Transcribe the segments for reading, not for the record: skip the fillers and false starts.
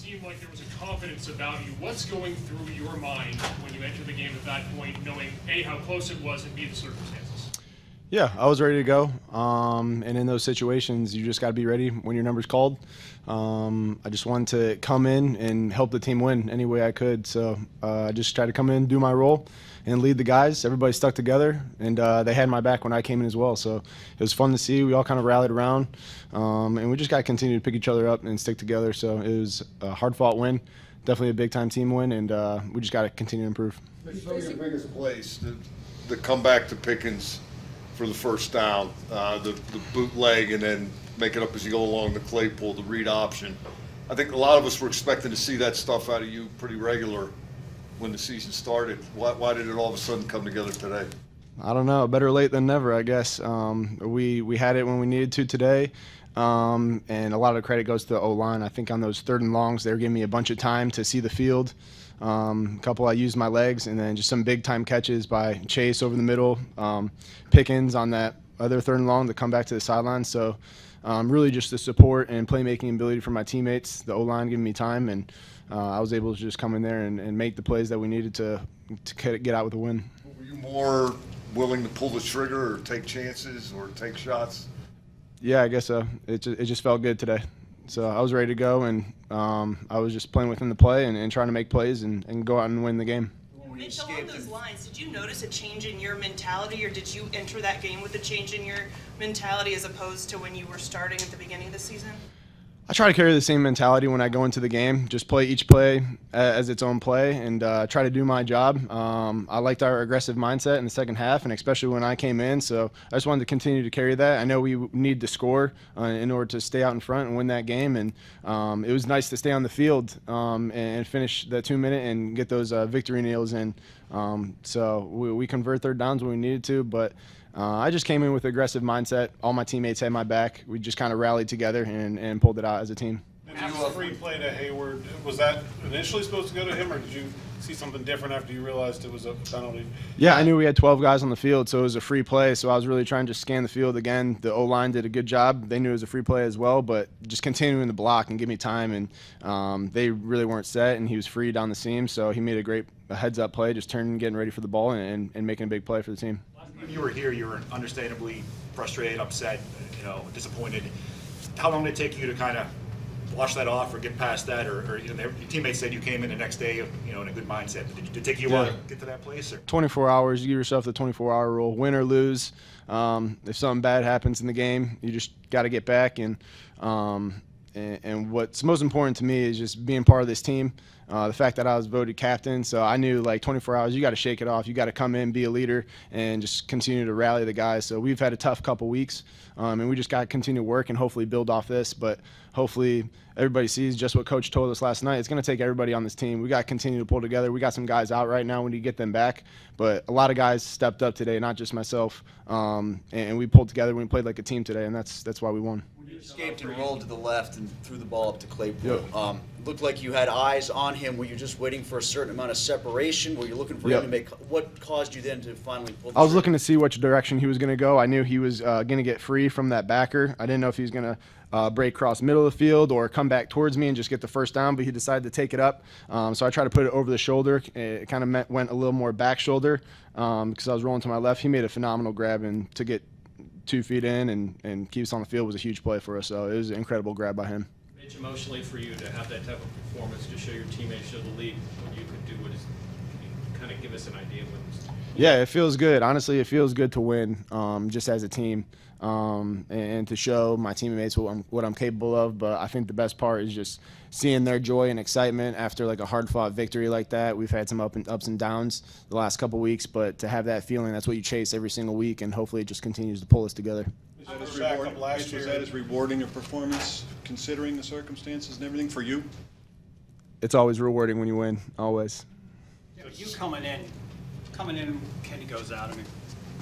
seemed like there was a confidence about you. What's going through your mind when you enter the game at that point, knowing A, how close it was, and B, the circumstances? Yeah, I was ready to go. And in those situations, you just got to be ready when your number's called. I just wanted to come in and help the team win any way I could. So I just tried to come in, do my role, and lead the guys. Everybody stuck together, and they had my back when I came in as well. So it was fun to see. We all kind of rallied around, and we just got to continue to pick each other up and stick together. So it was a hard-fought win, definitely a big-time team win, and we just got to continue to improve. Show me your biggest plays, the comeback to Pickens for the first down, the bootleg, and then make it up as you go along the Claypool, the read option. I think a lot of us were expecting to see that stuff out of you pretty regular when the season started. Why did it all of a sudden come together today? I don't know. Better late than never, I guess. We had it when we needed to today, and a lot of the credit goes to the O-line. I think on those 3rd and longs, they were giving me a bunch of time to see the field. A couple I used my legs, and then just some big-time catches by Chase over the middle, Pickens on that other 3rd and long to come back to the sideline. So really just the support and playmaking ability from my teammates, the O-line giving me time, and I was able to just come in there and make the plays that we needed to get out with a win. Were you more willing to pull the trigger or take chances or take shots? Yeah, I guess so. It just felt good today. So I was ready to go, and I was just playing within the play and trying to make plays and go out and win the game. Mitch, along those lines, did you notice a change in your mentality, or did you enter that game with a change in your mentality as opposed to when you were starting at the beginning of the season? I try to carry the same mentality when I go into the game. Just play each play as its own play and try to do my job. I liked our aggressive mindset in the second half, and especially when I came in. So I just wanted to continue to carry that. I know we need to score in order to stay out in front and win that game. And it was nice to stay on the field and finish the 2-minute and get those victory nails in. So we convert 3rd downs when we needed to, but I just came in with an aggressive mindset. All my teammates had my back. We just kind of rallied together and pulled it out as a team. The free play to Heyward, was that initially supposed to go to him, or did you see something different after you realized it was a penalty? Yeah, I knew we had 12 guys on the field, so it was a free play. So I was really trying to scan the field again. The O-line did a good job. They knew it was a free play as well, but just continuing to block and give me time. And they really weren't set, and he was free down the seam. So he made a great heads-up play, just turning, getting ready for the ball, and making a big play for the team. When you were here, you were understandably frustrated, upset, disappointed. How long did it take you to kind of wash that off or get past that? Or your teammates said you came in the next day, in a good mindset. Did it take you a while to get to that place? Or? 24 hours. You give yourself the 24-hour rule. Win or lose. If something bad happens in the game, you just got to get back. And what's most important to me is just being part of this team. The fact that I was voted captain, so I knew 24 hours, you got to shake it off. You got to come in, be a leader, and just continue to rally the guys. So we've had a tough couple weeks, and we just got to continue to work and hopefully build off this. But hopefully everybody sees just what Coach told us last night. It's going to take everybody on this team. We got to continue to pull together. We got some guys out right now. We need to get them back. But a lot of guys stepped up today, not just myself, and we pulled together. We played like a team today, and that's why we won. You escaped and rolled to the left and threw the ball up to Claypool. Yep. Looked like you had eyes on him. Were you just waiting for a certain amount of separation? Were you looking for him to make – what caused you then to finally pull the I was looking to see which direction he was going to go. I knew he was going to get free from that backer. I didn't know if he was going to break across the middle of the field or come back towards me and just get the first down, but he decided to take it up. So I tried to put it over the shoulder. It kind of went a little more back shoulder because I was rolling to my left. He made a phenomenal grab, and to get 2 feet in and keep us on the field was a huge play for us. So it was an incredible grab by him. Mitch, emotionally for you to have that type of performance, to show your teammates, show the league what you could do, can you kind of give us an idea of what this? Yeah, it feels good. Honestly, it feels good to win just as a team and to show my teammates what I'm capable of. But I think the best part is just seeing their joy and excitement after a hard-fought victory like that. We've had some ups and downs the last couple weeks, but to have that feeling, that's what you chase every single week, and hopefully it just continues to pull us together. Was that as rewarding a performance, considering the circumstances and everything, for you? It's always rewarding when you win, always. Yeah, but you coming in, Kenny goes out.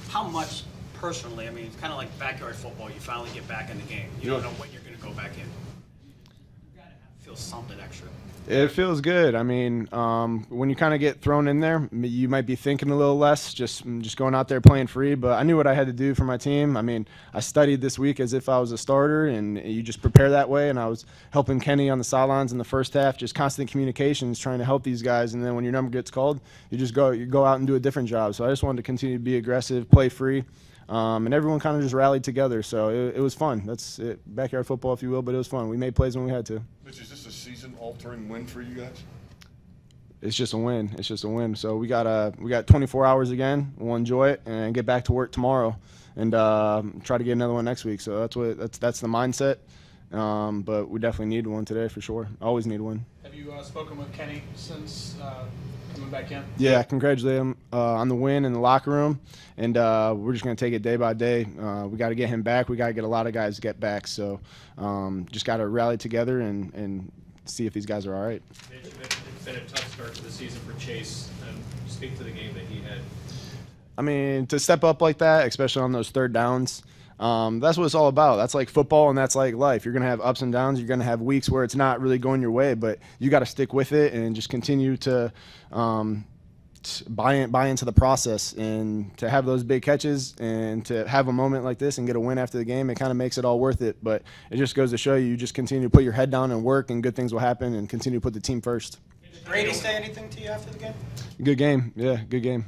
How much personally? It's kind of like backyard football. You finally get back in the game. You don't know when you're going to go back in. You got to feel feel something extra. It feels good. I mean, when you kind of get thrown in there, you might be thinking a little less, just going out there playing free. But I knew what I had to do for my team. I mean, I studied this week as if I was a starter, and you just prepare that way. And I was helping Kenny on the sidelines in the first half, just constant communications, trying to help these guys. And then when your number gets called, you go out and do a different job. So I just wanted to continue to be aggressive, play free. And everyone kind of just rallied together, so it was fun. That's it, backyard football, if you will, but it was fun. We made plays when we had to. Mitch, is this a season-altering win for you guys? It's just a win. It's just a win. So we got 24 hours again. We'll enjoy it and get back to work tomorrow, and try to get another one next week. So that's the mindset. But we definitely need one today for sure. Always need one. Have you spoken with Kenny since coming back in? Yeah, congratulate him on the win in the locker room, and we're just going to take it day by day. We got to get him back. We got to get a lot of guys to get back. So just got to rally together and see if these guys are all right. It's been a tough start to the season for Chase. Speak to the game that he had. I mean, to step up like that, especially on those third downs, that's what it's all about. That's like football, and that's like life. You're going to have ups and downs. You're going to have weeks where it's not really going your way, but you got to stick with it and just continue to buy into the process, and to have those big catches and to have a moment like this and get a win after the game. It kind of makes it all worth it, but it just goes to show you just continue to put your head down and work, and good things will happen, and continue to put the team first. Did Brady say anything to you after the game? Good game. Yeah, good game.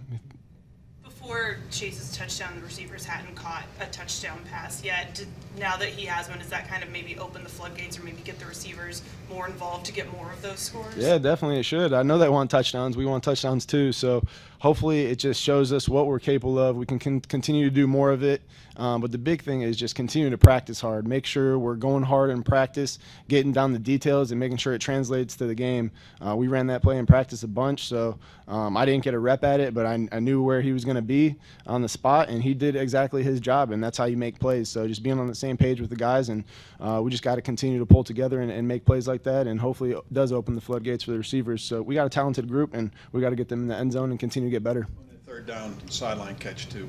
Before Chase's touchdown, the receivers hadn't caught a touchdown pass yet. Now that he has one, does that kind of maybe open the floodgates or maybe get the receivers more involved to get more of those scores? Yeah, definitely it should. I know they want touchdowns. We want touchdowns too. So hopefully it just shows us what we're capable of. We can continue to do more of it. But the big thing is just continue to practice hard. Make sure we're going hard in practice, getting down the details and making sure it translates to the game. We ran that play in practice a bunch, so I didn't get a rep at it, but I knew where he was going to be on the spot, and he did exactly his job, and that's how you make plays. So just being on the same page with the guys, and we just got to continue to pull together and make plays like that, and hopefully it does open the floodgates for the receivers. So we got a talented group, and we got to get them in the end zone and continue to get better. On that third down sideline catch to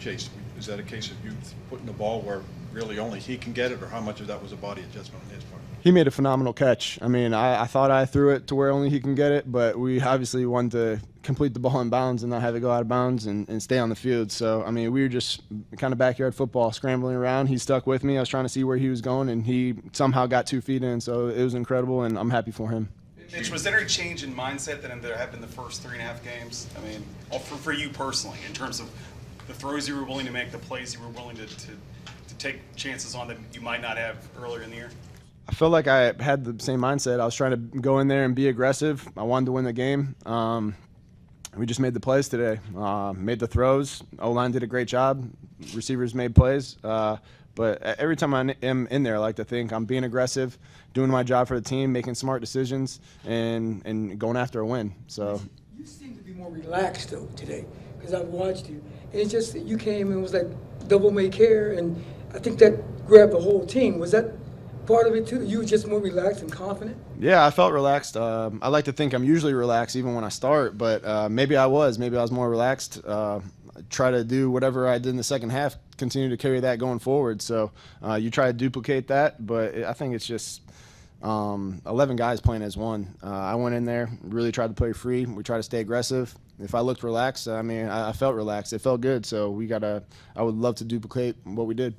Chase, is that a case of you putting the ball where really only he can get it, or how much of that was a body adjustment on his part? He made a phenomenal catch. I mean, I thought I threw it to where only he can get it, but we obviously wanted to complete the ball in bounds and not have it go out of bounds and stay on the field. So, I mean, we were just kind of backyard football, scrambling around. He stuck with me. I was trying to see where he was going, and he somehow got 2 feet in. So it was incredible, and I'm happy for him. Mitch, was there a change in mindset than there have been the first 3.5 games? I mean, for you personally, in terms of the throws you were willing to make, the plays you were willing to take chances on that you might not have earlier in the year? I felt like I had the same mindset. I was trying to go in there and be aggressive. I wanted to win the game. We just made the plays today, made the throws. O-line did a great job. Receivers made plays. But every time I am in there, I like to think I'm being aggressive, doing my job for the team, making smart decisions, and going after a win. So you seem to be more relaxed, though, today, because I've watched you. And it's just that you came and was like double make hair, and I think that grabbed the whole team. Was that part of it, too? You were just more relaxed and confident? Yeah, I felt relaxed. I like to think I'm usually relaxed even when I start, but maybe I was. Maybe I was more relaxed. Try to do whatever I did in the second half, continue to carry that going forward. So you try to duplicate that, but I think it's just 11 guys playing as one. I went in there, really tried to play free. We tried to stay aggressive. If I looked relaxed, I mean, I felt relaxed. It felt good. So I would love to duplicate what we did.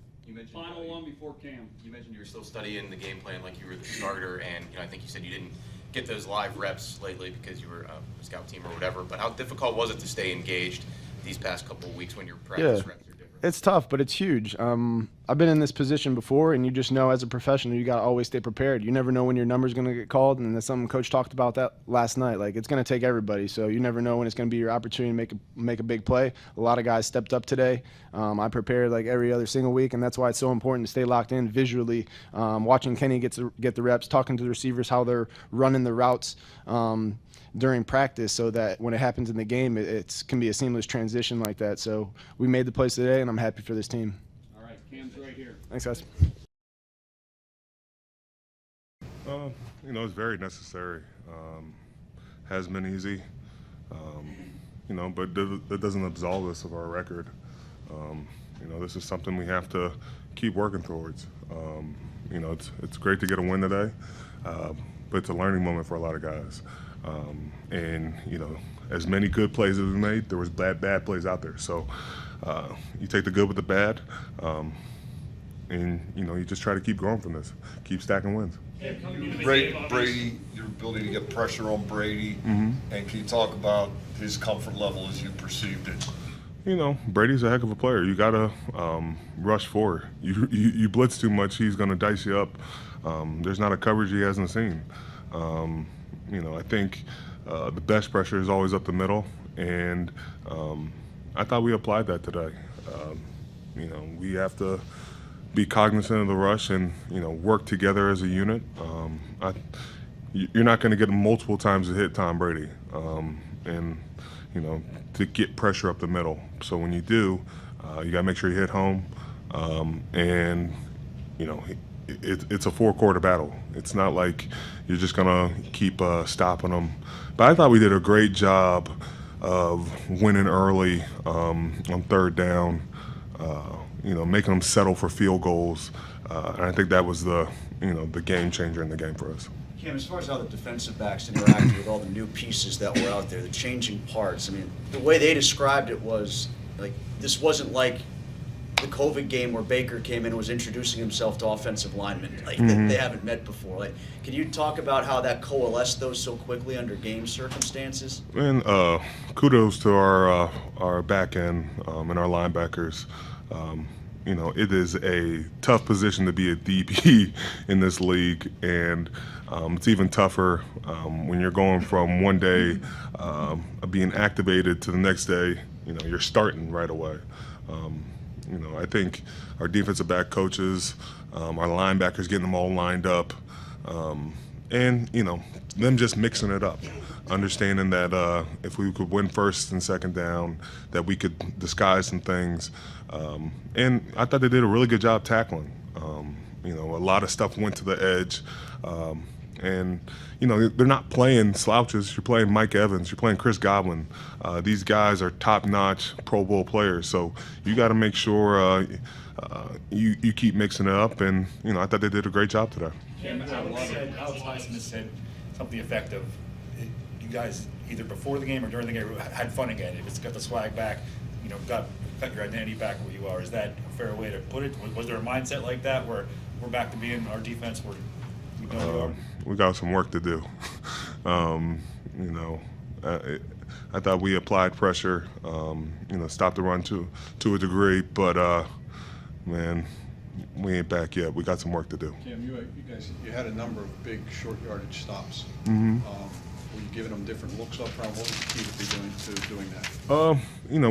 Final one before Cam. You mentioned you were still studying the game plan like you were the starter, and I think you said you didn't get those live reps lately because you were a scout team or whatever. But how difficult was it to stay engaged these past couple of weeks when your practice reps are different? It's tough, but it's huge. I've been in this position before, and you just know as a professional, you got to always stay prepared. You never know when your number's going to get called, and that's something Coach talked about that last night. Like, it's going to take everybody, so you never know when it's going to be your opportunity to make a big play. A lot of guys stepped up today. I prepared like every other single week, and that's why it's so important to stay locked in visually, watching Kenny get the reps, talking to the receivers, how they're running the routes during practice, so that when it happens in the game, it can be a seamless transition like that. So we made the plays today, and I'm happy for this team. All right, Cam's right here. Thanks, guys. It's very necessary. Has been easy, but that doesn't absolve us of our record. This is something we have to keep working towards. It's great to get a win today, but it's a learning moment for a lot of guys. And, as many good plays as we made, there was bad plays out there. So you take the good with the bad, and, you just try to keep going from this, keep stacking wins. Brady, your ability to get pressure on Brady, and can you talk about his comfort level as you perceived it? Brady's a heck of a player. You gotta rush forward. You blitz too much, he's gonna dice you up. There's not a coverage he hasn't seen. I think the best pressure is always up the middle, and I thought we applied that today. We have to be cognizant of the rush and work together as a unit. You're not going to get multiple times to hit Tom Brady, and to get pressure up the middle. So when you do, you got to make sure you hit home, and it's a four-quarter battle. It's not like you're just gonna keep stopping them. But I thought we did a great job of winning early on third down. Making them settle for field goals, and I think that was the game changer in the game for us. Cam, as far as how the defensive backs interacted with all the new pieces that were out there, the changing parts, the way they described it was like this wasn't like the COVID game where Baker came in and was introducing himself to offensive linemen they haven't met before. Can you talk about how that coalesced those so quickly under game circumstances? And kudos to our back end and our linebackers. It is a tough position to be a DB in this league, and it's even tougher when you're going from one day being activated to the next day. You're starting right away. I think our defensive back coaches, our linebackers, getting them all lined up, and them just mixing it up, understanding that if we could win first and second down, that we could disguise some things. And I thought they did a really good job tackling. A lot of stuff went to the edge. And, they're not playing slouches. You're playing Mike Evans. You're playing Chris Godwin. These guys are top-notch Pro Bowl players. So you got to make sure you keep mixing it up. And, I thought they did a great job today. Alex Highsmith said something effective. You guys, either before the game or during the game, had fun again. It's got the swag back, got your identity back where you are. Is that a fair way to put it? Was there a mindset like that where we're back to being our defense where we know we are? We got some work to do. I thought we applied pressure, stopped the run to a degree, but man, we ain't back yet. We got some work to do. Cam, you had a number of big short yardage stops. Were you giving them different looks up front? What was the key to doing that?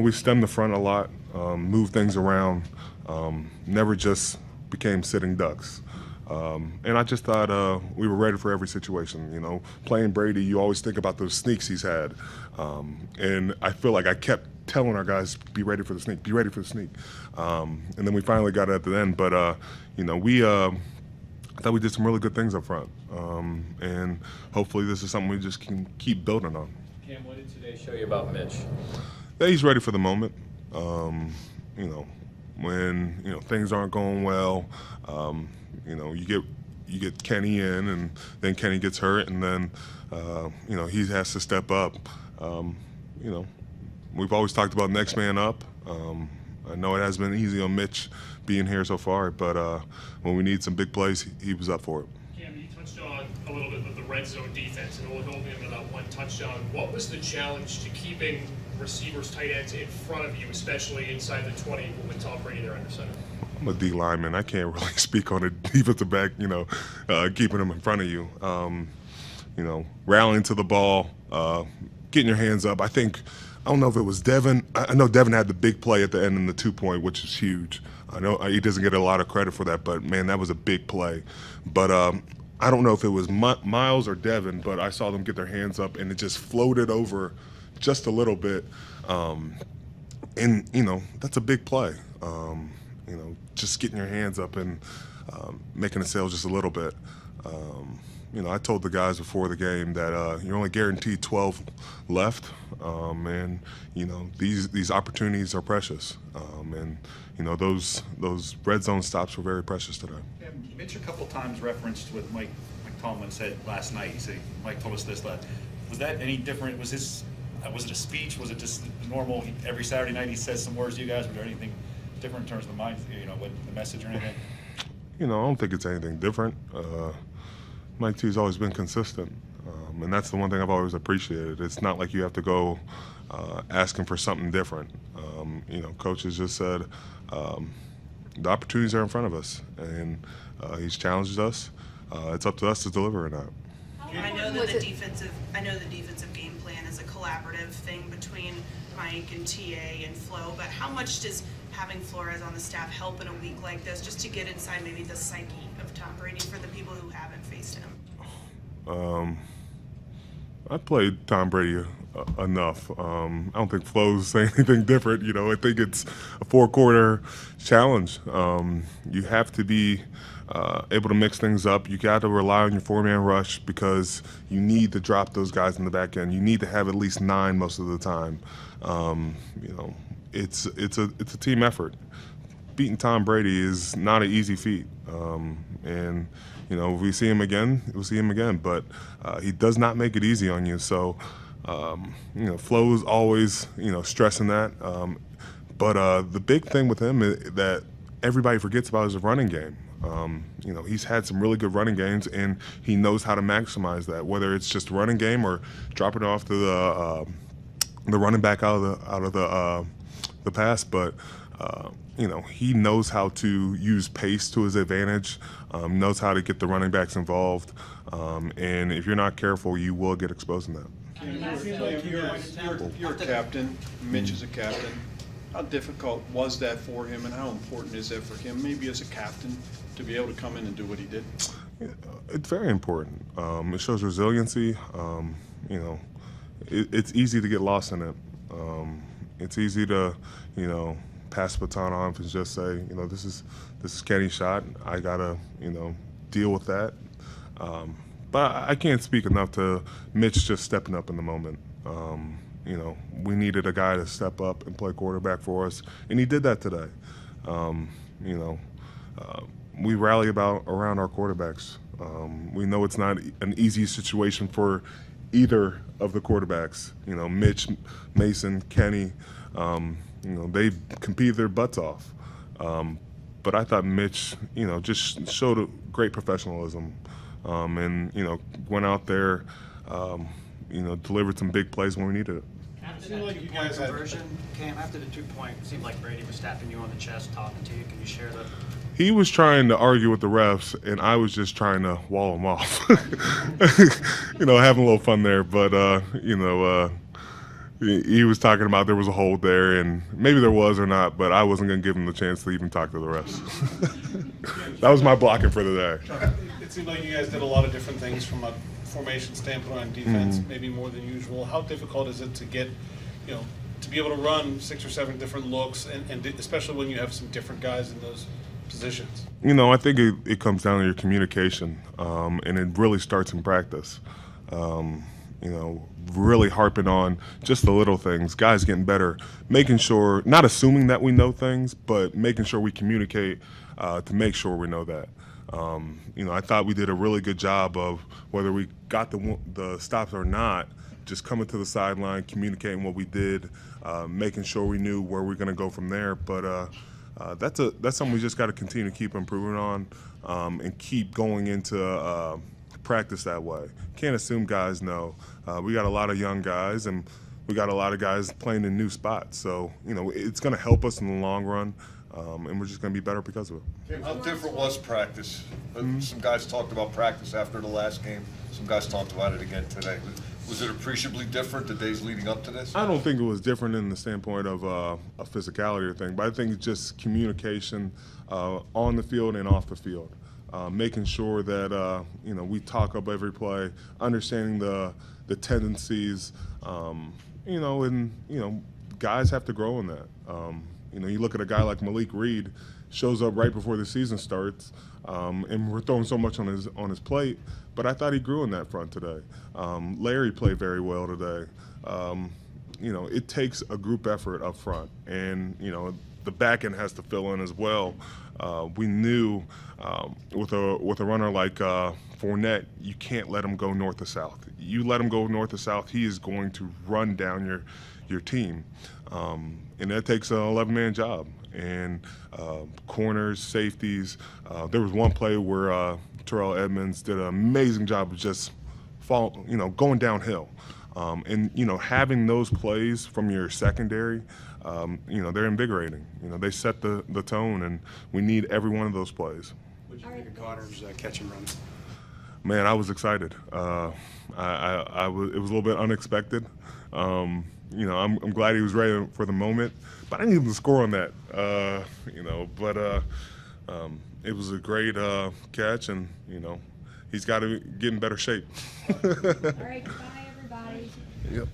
We stemmed the front a lot, moved things around, never just became sitting ducks. And I just thought we were ready for every situation. Playing Brady, you always think about those sneaks he's had. And I feel like I kept telling our guys, be ready for the sneak, be ready for the sneak. And then we finally got it at the end. But, I thought we did some really good things up front. And hopefully this is something we just can keep building on. Cam, what did today show you about Mitch? Yeah, he's ready for the moment. When, things aren't going well, you get Kenny in, and then Kenny gets hurt, and then he has to step up. We've always talked about next man up. I know it has been easy on Mitch being here so far, but when we need some big plays, he was up for it. Cam, you touched on a little bit of the red zone defense and only holding him to that one touchdown. What was the challenge to keeping receivers, tight ends in front of you, especially inside the 20 with Tom Brady there under center? I'm a D lineman. I can't really speak on a defensive back, keeping them in front of you. Rallying to the ball, getting your hands up. I don't know if it was Devin. I know Devin had the big play at the end in the 2-point, which is huge. I know he doesn't get a lot of credit for that, but, man, that was a big play. But I don't know if it was Miles or Devin, but I saw them get their hands up, and it just floated over just a little bit. And, that's a big play. Just getting your hands up and making a sale just a little bit. I told the guys before the game that you're only guaranteed 12 left, and these opportunities are precious, and those red zone stops were very precious today. Yeah, Mitch a couple times referenced with Mike Tomlin said last night. He said, Mike told us this. Was that any different? Was it a speech? Was it just normal? Every Saturday night he says some words to you guys. Was there anything different in terms of the mind, with the message or anything? I don't think it's anything different. Mike T's always been consistent, and that's the one thing I've always appreciated. It's not like you have to go asking for something different. Coach has just said the opportunities are in front of us, and he's challenged us. It's up to us to deliver or not. I know that the defensive game plan is a collaborative thing between Mike and TA and Flo, but how much does having Flores on the staff help in a week like this, just to get inside maybe the psyche of Tom Brady for the people who haven't faced him? I played Tom Brady enough. I don't think Flo's saying anything different. I think it's a 4-quarter challenge. You have to be able to mix things up. You got to rely on your 4-man rush because you need to drop those guys in the back end. You need to have at least 9 most of the time. It's a team effort. Beating Tom Brady is not an easy feat. If we see him again, we'll see him again. But he does not make it easy on you. So, Flo is always, stressing that. But the big thing with him that everybody forgets about is the running game. He's had some really good running games, and he knows how to maximize that. Whether it's just running game or dropping it off to the running back out of the pass, but. He knows how to use pace to his advantage, knows how to get the running backs involved, and if you're not careful, you will get exposed in that. You're a captain. Mitch is a captain. How difficult was that for him, and how important is it for him, maybe as a captain, to be able to come in and do what he did? It's very important. It shows resiliency. It's easy to get lost in it. It's easy to, pass the baton off and just say, this is Kenny's shot. I gotta, deal with that. But I can't speak enough to Mitch just stepping up in the moment. We needed a guy to step up and play quarterback for us, and he did that today. We rally around our quarterbacks. We know it's not an easy situation for either of the quarterbacks. Mitch, Mason, Kenny. They competed their butts off. But I thought Mitch, just showed a great professionalism, and went out there, delivered some big plays when we needed it. After that two-point conversion, Cam, after the 2-point, it seemed like Brady was tapping you on the chest, talking to you. Can you share the? He was trying to argue with the refs, and I was just trying to wall him off. Having a little fun there, but he was talking about there was a hold there, and maybe there was or not, but I wasn't going to give him the chance to even talk to the refs. That was my blocking for the day. It seemed like you guys did a lot of different things from a formation standpoint on defense, maybe more than usual. How difficult is it to get, to be able to run 6 or 7 different looks, and especially when you have some different guys in those positions? I think it comes down to your communication, and it really starts in practice. Really harping on just the little things, guys getting better, making sure, not assuming that we know things, but making sure we communicate to make sure we know that. I thought we did a really good job of, whether we got the stops or not, just coming to the sideline, communicating what we did, making sure we knew where we're going to go from there. But that's something we just got to continue to keep improving on, and keep going into practice that way. Can't assume guys know. We got a lot of young guys, and we got a lot of guys playing in new spots. So, it's going to help us in the long run, and we're just going to be better because of it. How different was practice? Some guys talked about practice after the last game. Some guys talked about it again today. Was it appreciably different the days leading up to this? I don't think it was different in the standpoint of a physicality or thing, but I think it's just communication on the field and off the field. Making sure that we talk up every play, understanding the tendencies, and guys have to grow in that. You look at a guy like Malik Reed, shows up right before the season starts, and we're throwing so much on his plate. But I thought he grew in that front today. Larry played very well today. It takes a group effort up front, and the back end has to fill in as well. We knew with a runner like Fournette, you can't let him go north or south. You let him go north or south, he is going to run down your team. And that takes an 11-man job. And corners, safeties. There was one play where Terrell Edmonds did an amazing job of just going downhill. And having those plays from your secondary, they're invigorating. They set the tone, and we need every one of those plays. What did you think of Connor's catch and run? Man, I was excited. It was a little bit unexpected. I'm glad he was ready for the moment, but I didn't even score on that. It was a great catch, and he's got to get in better shape. All right, goodbye, everybody. Yep.